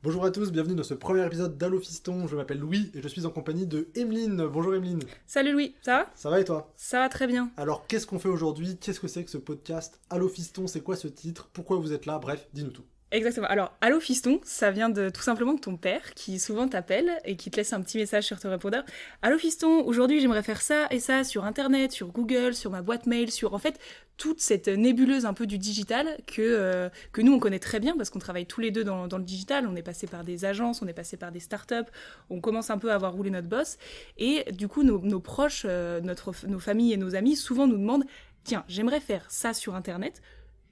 Bonjour à tous, bienvenue dans ce premier épisode d'Allo Fiston. Je m'appelle Louis et je suis en compagnie de Emeline. Bonjour Emeline. Salut Louis, ça va? Ça va et toi? Ça va très bien. Alors qu'est-ce qu'on fait aujourd'hui? Qu'est-ce que c'est que ce podcast Allo Fiston? C'est quoi ce titre? Pourquoi vous êtes là? Bref, dis-nous tout. Exactement. Alors, allô fiston, ça vient tout simplement de ton père qui souvent t'appelle et qui te laisse un petit message sur ton répondeur. Allô fiston, aujourd'hui j'aimerais faire ça et ça sur internet, sur Google, sur ma boîte mail, sur en fait toute cette nébuleuse un peu du digital que nous on connaît très bien parce qu'on travaille tous les deux dans le digital. On est passé par des agences, on est passé par des startups, on commence un peu à avoir roulé notre boss et du coup nos proches, nos familles et nos amis souvent nous demandent tiens, j'aimerais faire ça sur internet.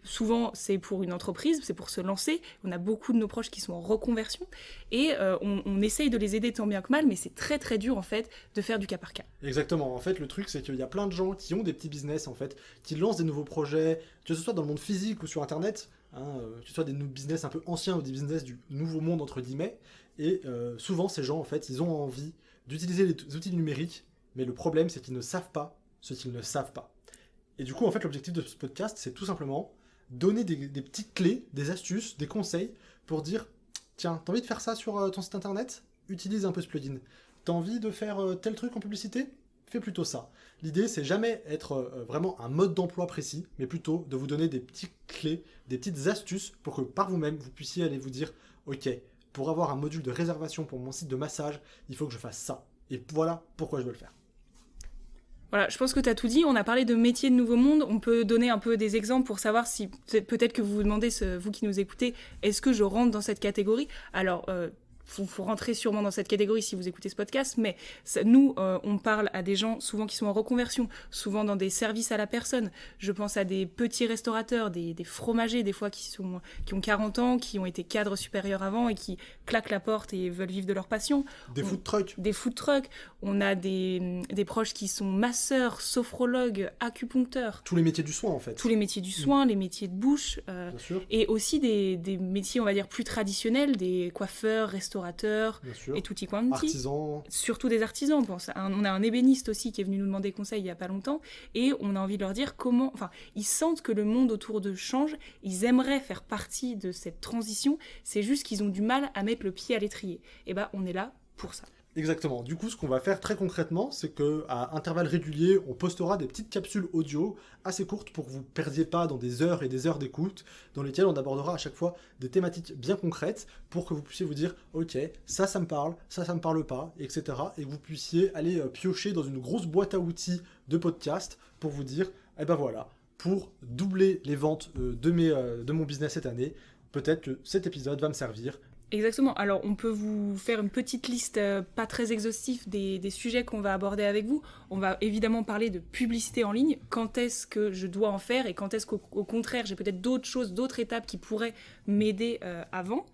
Souvent, c'est pour une entreprise, c'est pour se lancer. On a beaucoup de nos proches qui sont en reconversion et on essaye de les aider tant bien que mal, mais c'est très très dur en fait de faire du cas par cas. Exactement, en fait le truc c'est qu'il y a plein de gens qui ont des petits business en fait, qui lancent des nouveaux projets, que ce soit dans le monde physique ou sur internet, que ce soit des business un peu anciens ou des business du nouveau monde entre guillemets, et souvent ces gens en fait ils ont envie d'utiliser les outils numériques, mais le problème c'est qu'ils ne savent pas ce qu'ils ne savent pas. Et du coup en fait l'objectif de ce podcast c'est tout simplement donner des petites clés, des astuces, des conseils pour dire tiens, t'as envie de faire ça sur ton site internet? Utilise un peu ce plugin. T'as envie de faire tel truc en publicité? Fais plutôt ça. L'idée, c'est jamais être vraiment un mode d'emploi précis, mais plutôt de vous donner des petites clés, des petites astuces pour que par vous-même, vous puissiez aller vous dire ok, pour avoir un module de réservation pour mon site de massage, il faut que je fasse ça. Et voilà pourquoi je veux le faire. Voilà, je pense que tu as tout dit. On a parlé de métiers de nouveau monde. On peut donner un peu des exemples pour savoir si peut-être que vous vous demandez, vous qui nous écoutez, est-ce que je rentre dans cette catégorie? Alors, faut rentrer sûrement dans cette catégorie si vous écoutez ce podcast, mais nous, on parle à des gens souvent qui sont en reconversion, souvent dans des services à la personne. Je pense à des petits restaurateurs, des fromagers, des fois qui ont 40 ans, qui ont été cadres supérieurs avant et qui claquent la porte et veulent vivre de leur passion. Des food trucks. Des food trucks. On a des proches qui sont masseurs, sophrologues, acupuncteurs. Tous les métiers du soin, en fait. Tous les métiers du soin, les métiers de bouche. Bien sûr. Et aussi des métiers, on va dire, plus traditionnels, des coiffeurs, restaurateurs, et tutti quanti. Artisans. Surtout des artisans. On a un ébéniste aussi qui est venu nous demander conseil il n'y a pas longtemps, et on a envie de leur dire comment... Enfin, ils sentent que le monde autour d'eux change, ils aimeraient faire partie de cette transition, c'est juste qu'ils ont du mal à mettre le pied à l'étrier. Et ben, on est là pour ça. Exactement. Du coup, ce qu'on va faire très concrètement, c'est qu'à intervalles réguliers, on postera des petites capsules audio assez courtes pour que vous ne perdiez pas dans des heures et des heures d'écoute, dans lesquelles on abordera à chaque fois des thématiques bien concrètes pour que vous puissiez vous dire « Ok, ça me parle, ça me parle pas, etc. » Et que vous puissiez aller piocher dans une grosse boîte à outils de podcast pour vous dire « Eh ben voilà, pour doubler les ventes de mon business cette année, peut-être que cet épisode va me servir. » Exactement. Alors, on peut vous faire une petite liste pas très exhaustive des sujets qu'on va aborder avec vous. On va évidemment parler de publicité en ligne. Quand est-ce que je dois en faire et quand est-ce qu'au contraire, j'ai peut-être d'autres choses, d'autres étapes qui pourraient m'aider avant.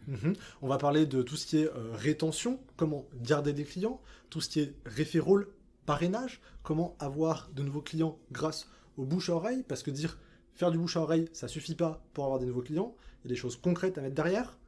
On va parler de tout ce qui est rétention, comment garder des clients, tout ce qui est referral, parrainage, comment avoir de nouveaux clients grâce au bouche à oreille, parce que faire du bouche à oreille, ça suffit pas pour avoir des nouveaux clients. Il y a des choses concrètes à mettre derrière.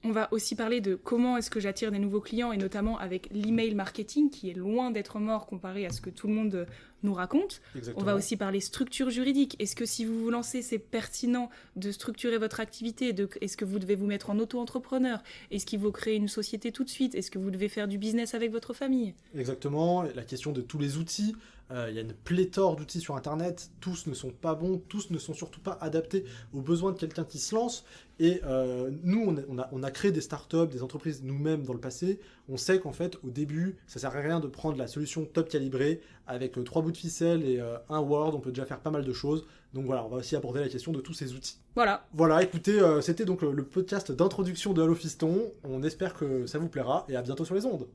On va aussi parler de comment est-ce que j'attire des nouveaux clients, et notamment avec l'email marketing, qui est loin d'être mort comparé à ce que tout le monde nous raconte. Exactement. On va aussi parler structure juridique. Est-ce que si vous vous lancez, c'est pertinent de structurer votre activité? Est-ce que vous devez vous mettre en auto-entrepreneur? Est-ce qu'il faut créer une société tout de suite? Est-ce que vous devez faire du business avec votre famille? Exactement. La question de tous les outils. Il y a une pléthore d'outils sur Internet. Tous ne sont pas bons. Tous ne sont surtout pas adaptés aux besoins de quelqu'un qui se lance. Et nous, on a créé des startups, des entreprises nous-mêmes dans le passé. On sait qu'en fait, au début, ça sert à rien de prendre la solution top calibrée avec 3 bouts de ficelle et un Word. On peut déjà faire pas mal de choses. Donc voilà, on va aussi aborder la question de tous ces outils. Voilà, écoutez, c'était donc le podcast d'introduction de Allo Fiston. On espère que ça vous plaira et à bientôt sur les ondes.